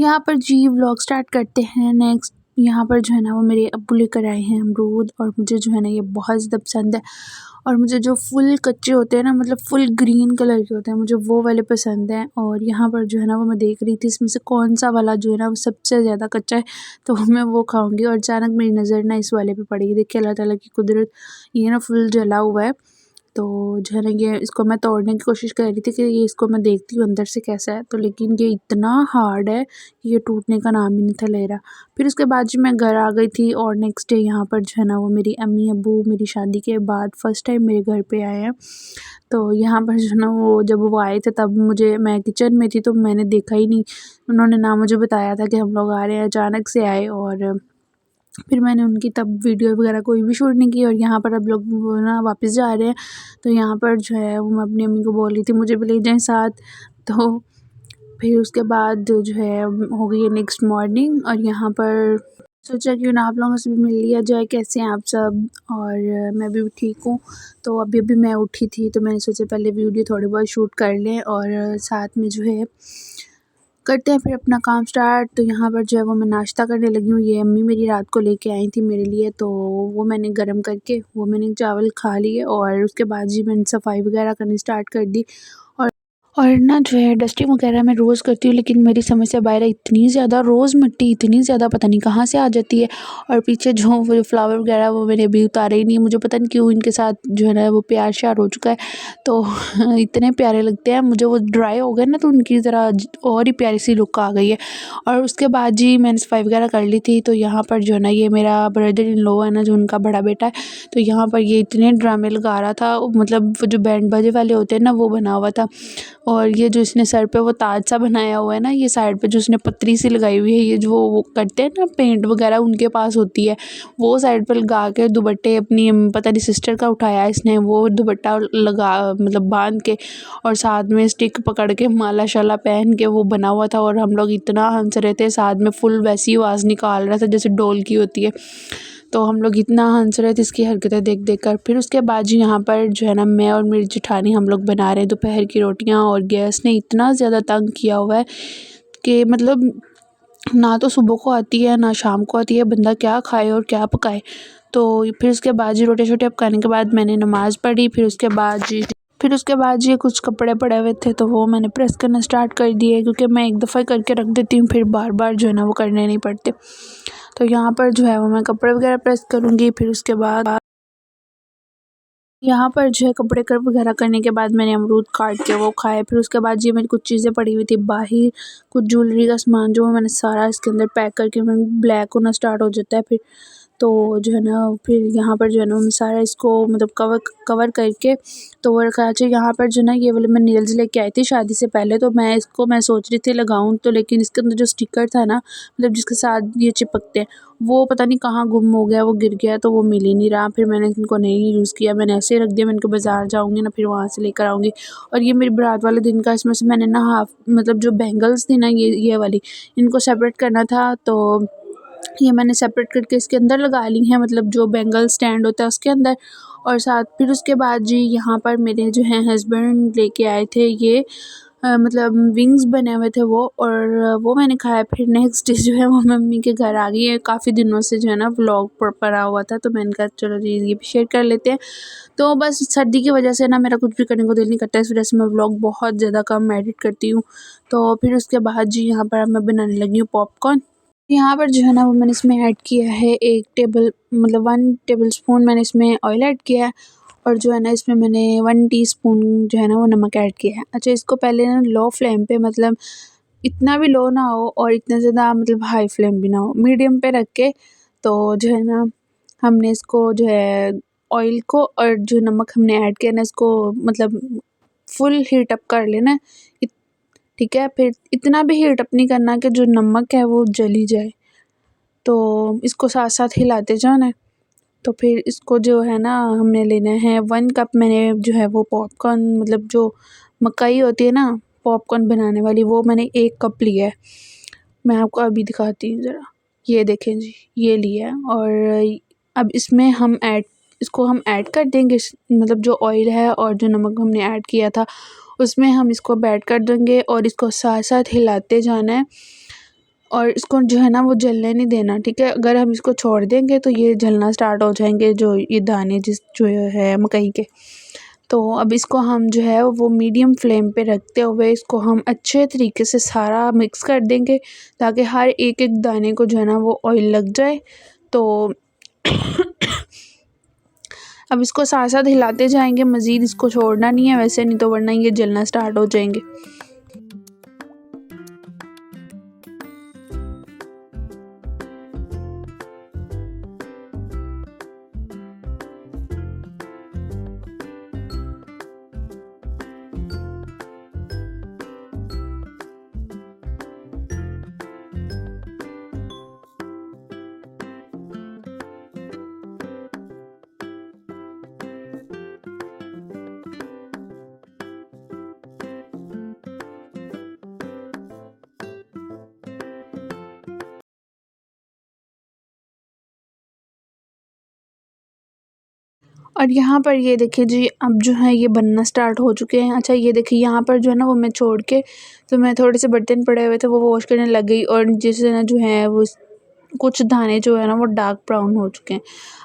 यहाँ पर जी vlog start करते हैं। नेक्स्ट यहाँ पर जो है ना वो मेरे अब्बू लेकर आए हैं अमरूद, और मुझे जो है ना ये बहुत ज़्यादा पसंद है। और मुझे जो फुल कच्चे होते हैं ना, मतलब फुल ग्रीन कलर के होते हैं, मुझे वो वाले पसंद हैं। और यहाँ पर जो है ना वो मैं देख रही थी इसमें से कौन सा वाला जो है ना वो सबसे ज़्यादा कच्चा है, तो मैं वो खाऊंगी। और अचानक मेरी नज़र ना इस वाले पे पड़ी। देखिए अल्लाह ताला की कुदरत, ये ना फुल जला हुआ है। तो जो है ना ये इसको मैं तोड़ने की कोशिश कर रही थी कि ये इसको मैं देखती हूँ अंदर से कैसा है, तो लेकिन ये इतना हार्ड है कि ये टूटने का नाम ही नहीं था ले रहा। फिर उसके बाद जी मैं घर आ गई थी, और नेक्स्ट डे यहाँ पर जो है ना वो मेरी अम्मी अब्बू मेरी शादी के बाद फ़र्स्ट टाइम मेरे घर पे आए हैं। तो यहाँ पर जो है ना वो जब वो आए थे तब मैं किचन में थी, तो मैंने देखा ही नहीं। उन्होंने ना मुझे बताया था कि हम लोग आ रहे हैं, अचानक से आए। और फिर मैंने उनकी तब वीडियो वगैरह कोई भी शूट नहीं की। और यहाँ पर अब लोग वो ना वापस जा रहे हैं, तो यहाँ पर जो है वो मैं अपनी अम्मी को बोल रही थी मुझे भी ले जाएं साथ। तो फिर उसके बाद जो है हो गई है नेक्स्ट मॉर्निंग, और यहाँ पर सोचा क्यों ना आप लोगों से भी मिल लिया जाए, कैसे हैं आप सब। और मैं भी ठीक हूँ। तो अभी अभी मैं उठी थी, तो मैंने सोचा पहले वीडियो थोड़ी बहुत शूट कर लें, और साथ में जो है करते हैं फिर अपना काम स्टार्ट। तो यहाँ पर जो है वो मैं नाश्ता करने लगी हूँ। ये अम्मी मेरी रात को लेके आई थी मेरे लिए, तो वो मैंने गरम करके वो मैंने चावल खा लिए। और उसके बाद जी मैंने सफाई वगैरह करनी स्टार्ट कर दी। और ना जो है डस्टिंग वगैरह मैं रोज़ करती हूँ, लेकिन मेरी समस्या बाहर इतनी ज़्यादा, रोज़ मिट्टी इतनी ज़्यादा पता नहीं कहाँ से आ जाती है। और पीछे जो वो फ्लावर वगैरह वो मैंने अभी उतारे ही नहीं, मुझे पता नहीं क्यों इनके साथ जो है ना वो प्यार श्यार हो चुका है। तो इतने प्यारे लगते हैं मुझे, वो ड्राई हो गए ना तो उनकी ज़रा और ही प्यारी सी लुक आ गई है। और उसके बाद जी मैंने सफाई वगैरह कर ली थी। तो यहाँ पर जो है ना ये मेरा ब्रदर इन लॉ है ना, जो उनका बड़ा बेटा है, तो यहाँ पर ये इतने ड्रामे लगा रहा था, मतलब वो जो बैंड बाजे वाले होते हैं ना वो बना हुआ था। और ये जो इसने सर पे वो ताज सा बनाया हुआ है ना, ये साइड पे जो उसने पतरी सी लगाई हुई है, ये जो वो करते हैं ना पेंट वगैरह उनके पास होती है, वो साइड पे लगा के दुपट्टे अपनी पता नहीं सिस्टर का उठाया इसने, वो दुपट्टा लगा मतलब बांध के, और साथ में स्टिक पकड़ के माला शाला पहन के वो बना हुआ था। और हम लोग इतना हंस रहे थे, साथ में फुल वैसी आवाज़ निकाल रहा था जैसे ढोल की होती है। तो हम लोग इतना हंस रहे थे इसकी हरकतें देख देख कर। फिर उसके बाद जी यहाँ पर जो है ना मैं और मेरी जेठानी हम लोग बना रहे हैं दोपहर की रोटियाँ। और गैस ने इतना ज़्यादा तंग किया हुआ है कि मतलब ना तो सुबह को आती है ना शाम को आती है, बंदा क्या खाए और क्या पकाए। तो फिर उसके बाद जी रोटी शोटी पकाने के बाद मैंने नमाज़ पढ़ी। फिर उसके बाद ये कुछ कपड़े पड़े हुए थे, तो वो मैंने प्रेस करना स्टार्ट कर दिए, क्योंकि मैं एक दफ़ा करके रख देती हूँ, फिर बार बार जो है ना वो करने नहीं पड़ते। तो यहाँ पर जो है वो मैं कपड़े वगैरह प्रेस करूँगी। फिर उसके बाद यहाँ पर जो है कपड़े कर वगैरह करने के बाद मैंने अमरूद काट के वो खाए। फिर उसके बाद ये मेरी कुछ चीज़ें पड़ी हुई थी बाहर, कुछ ज्वेलरी का सामान जो मैंने सारा इसके अंदर पैक करके मैंने ब्लैक होना स्टार्ट हो जाता है फिर। तो जो है ना फिर यहाँ पर जो है ना मैं सारा इसको मतलब कवर करके तो वो रखा। अच्छा यहाँ पर जो ना ये वाले मैं नेल्स लेके आई थी शादी से पहले, तो मैं सोच रही थी लगाऊं, तो लेकिन इसके अंदर जो स्टिकर था ना, मतलब जिसके साथ ये चिपकते हैं, वो पता नहीं कहाँ गुम हो गया, वो गिर गया, तो वो मिल ही नहीं रहा। फिर मैंने इनको नहीं यूज़ किया, मैंने ऐसे ही रख दिया। मैंने कहा बाज़ार जाऊँगी ना फिर वहाँ से लेकर आऊँगी। और ये मेरी बारात वाले दिन का, इसमें से मैंने ना हाफ मतलब जो बैंगल्स थी ना ये वाली, इनको सेपरेट करना था, तो ये मैंने सेपरेट करके इसके अंदर लगा ली हैं, मतलब जो बैंगल स्टैंड होता है उसके अंदर। और साथ फिर उसके बाद जी यहाँ पर मेरे जो हैं हस्बैंड लेके आए थे ये मतलब विंग्स बने हुए थे वो, और वो मैंने खाया। फिर नेक्स्ट डे जो है वो मम्मी के घर आ गई है, काफ़ी दिनों से जो है ना व्लॉग पर पड़ा हुआ था, तो मैंने कहा चलो जी ये भी शेयर कर लेते हैं। तो बस सर्दी की वजह से ना मेरा कुछ भी करने को दिल नहीं करता, इस वजह से मैं व्लॉग बहुत ज़्यादा कम एडिट करती हूँ। तो फिर उसके बाद जी यहाँ पर मैं बनाने लगी हूँ पॉपकॉर्न। यहाँ पर जो है ना वो मैंने इसमें ऐड किया है 1 टेबल स्पून मैंने इसमें ऑयल ऐड किया है। और जो है ना इसमें मैंने 1 टीस्पून जो है ना वो नमक ऐड किया है। अच्छा इसको पहले ना लो फ्लेम पे, मतलब इतना भी लो ना हो और इतना ज़्यादा मतलब हाई फ्लेम भी ना हो, मीडियम पे रख के, तो जो है ना हमने इसको जो है ऑयल को और जो नमक हमने ऐड किया ना इसको मतलब फुल हीट अप कर लेना है। ठीक है, फिर इतना भी हीट अप नहीं करना कि जो नमक है वो जली जाए, तो इसको साथ साथ हिलाते जाना है। तो फिर इसको जो है ना हमने लेना है 1 कप, मैंने जो है वो पॉपकॉर्न मतलब जो मकई होती है ना पॉपकॉर्न बनाने वाली, वो मैंने 1 कप लिया है। मैं आपको अभी दिखाती हूँ ज़रा, ये देखें जी ये लिया है। और अब इसको हम ऐड कर देंगे, मतलब जो ऑयल है और जो नमक हमने ऐड किया था उसमें हम इसको ऐड कर देंगे, और इसको साथ साथ हिलाते जाना है। और इसको जो है ना वो जलने नहीं देना, ठीक है। अगर हम इसको छोड़ देंगे तो ये जलना स्टार्ट हो जाएंगे, जो ये दाने जो है मकई के। तो अब इसको हम जो है वो मीडियम फ्लेम पे रखते हुए इसको हम अच्छे तरीके से सारा मिक्स कर देंगे, ताकि हर एक एक दाने को जो है ना वो ऑयल लग जाए। तो अब इसको साथ साथ हिलाते जाएंगे, मज़ीद इसको छोड़ना नहीं है वैसे, नहीं तो वरना ये जलना स्टार्ट हो जाएंगे। और यहाँ पर ये देखिए जी, अब जो है ये बनना स्टार्ट हो चुके हैं। अच्छा ये देखिए यहाँ पर जो है ना वो मैं छोड़ के, तो मैं थोड़े से बर्तन पड़े हुए थे वो वॉश करने लग गई, और जिससे ना जो है वो कुछ दाने जो है ना वो डार्क ब्राउन हो चुके हैं।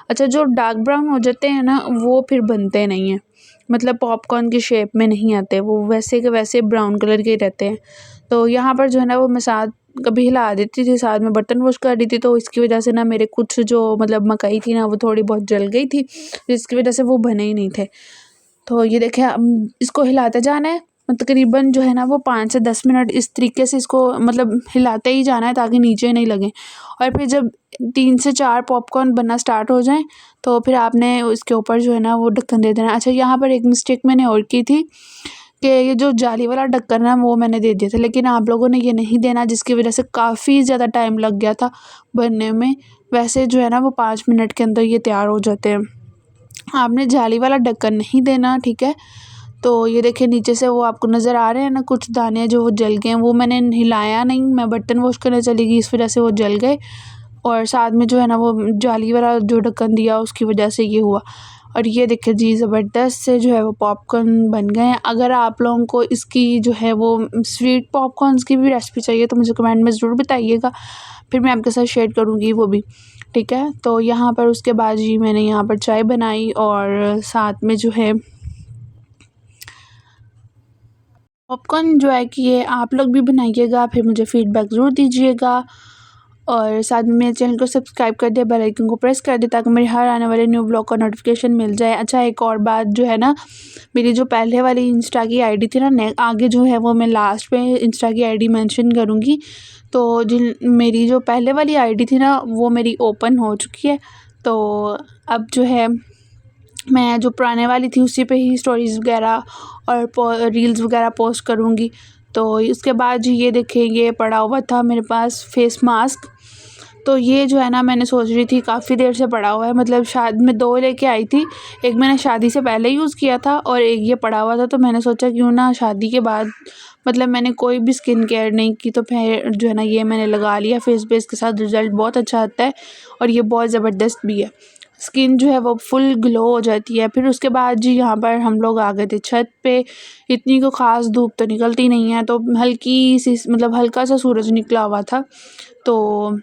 अच्छा जो डार्क ब्राउन हो जाते हैं ना वो फिर बनते नहीं हैं, मतलब पॉपकॉर्न की शेप में नहीं आते, वो वैसे के वैसे ब्राउन कलर के ही रहते हैं। तो यहाँ पर जो है ना वो मैं साथ कभी हिला देती थी, साथ में बर्तन वॉश कर रही थी, तो इसकी वजह से ना मेरे कुछ जो मतलब मकई थी ना वो थोड़ी बहुत जल गई थी, जिसकी वजह से वो बने ही नहीं थे। तो ये देखिए अब इसको हिलाते जाना है, तकरीबन जो है ना वो 5 से 10 मिनट इस तरीके से इसको मतलब हिलाते ही जाना है ताकि नीचे नहीं लगे। और फिर जब 3 से 4 पॉपकॉर्न बनना स्टार्ट हो जाएँ तो फिर आपने उसके ऊपर जो है ना वो ढक्कन दे देना है। अच्छा यहाँ पर एक मिस्टेक मैंने और की थी कि ये जो जाली वाला ढक्कन है वो मैंने दे दिया था, लेकिन आप लोगों ने ये नहीं देना, जिसकी वजह से काफ़ी ज़्यादा टाइम लग गया था बनने में। वैसे जो है ना वो 5 मिनट के अंदर ये तैयार हो जाते हैं। आपने जाली वाला ढक्कन नहीं देना, ठीक है। तो ये देखिए नीचे से वो आपको नज़र आ रहे हैं ना कुछ दाने जो वो जल गए हैं, वो मैंने हिलाया नहीं, मैं बर्तन वॉश करने चली गई, इस वजह से वो जल गए। और साथ में जो है ना वो जाली वाला जो ढक्कन दिया उसकी वजह से ये हुआ। और ये देखिए जी ज़बरदस्त से जो है वो पॉपकॉर्न बन गए हैं। अगर आप लोगों को इसकी जो है वो स्वीट पॉपकॉर्न्स की भी रेसिपी चाहिए तो मुझे कमेंट में ज़रूर बताइएगा, फिर मैं आपके साथ शेयर करूँगी वो भी, ठीक है। तो यहाँ पर उसके बाद जी मैंने यहाँ पर चाय बनाई, और साथ में जो है पॉपकॉर्न जो है कि ये आप लोग भी बनाइएगा, फिर मुझे फ़ीडबैक ज़रूर दीजिएगा। और साथ में मेरे चैनल को सब्सक्राइब कर दे, बेल आइकन को प्रेस कर दे, ताकि मेरे हर आने वाले न्यू ब्लॉग का नोटिफिकेशन मिल जाए। अच्छा एक और बात जो है ना, मेरी जो पहले वाली इंस्टा की आईडी थी ना, आगे जो है वो मैं लास्ट पे इंस्टा की आईडी मेंशन करूँगी। तो जिन मेरी जो पहले वाली आईडी थी ना वो मेरी ओपन हो चुकी है। तो अब जो है मैं जो पुराने वाली थी उसी पे ही स्टोरीज़ वगैरह और रील्स वगैरह पोस्ट करूँगी। तो उसके बाद जी ये देखिए ये पड़ा हुआ था मेरे पास फेस मास्क। तो ये जो है ना मैंने सोच रही थी काफ़ी देर से पड़ा हुआ है, मतलब शायद मैं 2 लेके आई थी। एक मैंने शादी से पहले यूज़ किया था और एक ये पड़ा हुआ था, तो मैंने सोचा क्यों ना शादी के बाद मतलब मैंने कोई भी स्किन केयर नहीं की, तो फिर जो है ना ये मैंने लगा लिया फेस पे। इसके साथ रिज़ल्ट बहुत अच्छा आता है और ये बहुत ज़बरदस्त भी है। स्किन जो है वो फुल ग्लो हो जाती है। फिर उसके बाद जी यहाँ पर हम लोग आ गए थे छत पे। इतनी कोई ख़ास धूप तो निकलती नहीं है, तो हल्की सी मतलब हल्का सा सूरज निकला हुआ था। तो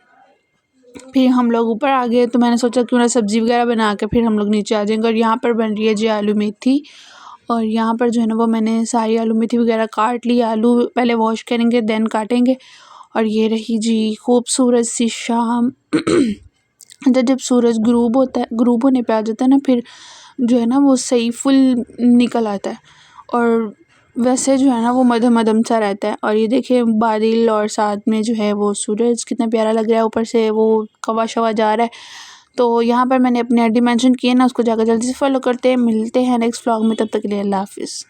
फिर हम लोग ऊपर आ गए, तो मैंने सोचा क्यों ना सब्ज़ी वगैरह बना के फिर हम लोग नीचे आ जाएंगे। और यहाँ पर बन रही है जी आलू मेथी, और यहाँ पर जो है ना वो मैंने सारी आलू मेथी वगैरह काट ली। आलू पहले वॉश करेंगे देन काटेंगे। और ये रही जी खूबसूरत सी शाम। जब सूरज ग्रूब होने पे आ जाता है ना, फिर जो है ना वो सही फुल निकल आता है, और वैसे जो है ना वो मध्यम मध्यम सा रहता है। और ये देखिए बादल और साथ में जो है वो सूरज कितना प्यारा लग रहा है, ऊपर से वो कवा शवा जा रहा है। तो यहाँ पर मैंने अपने आईडी मेंशन किए ना, उसको जाकर जल्दी से फॉलो करते हैं। मिलते हैं नेक्स्ट व्लॉग में, तब तक के लिए अल्लाह हाफिज़।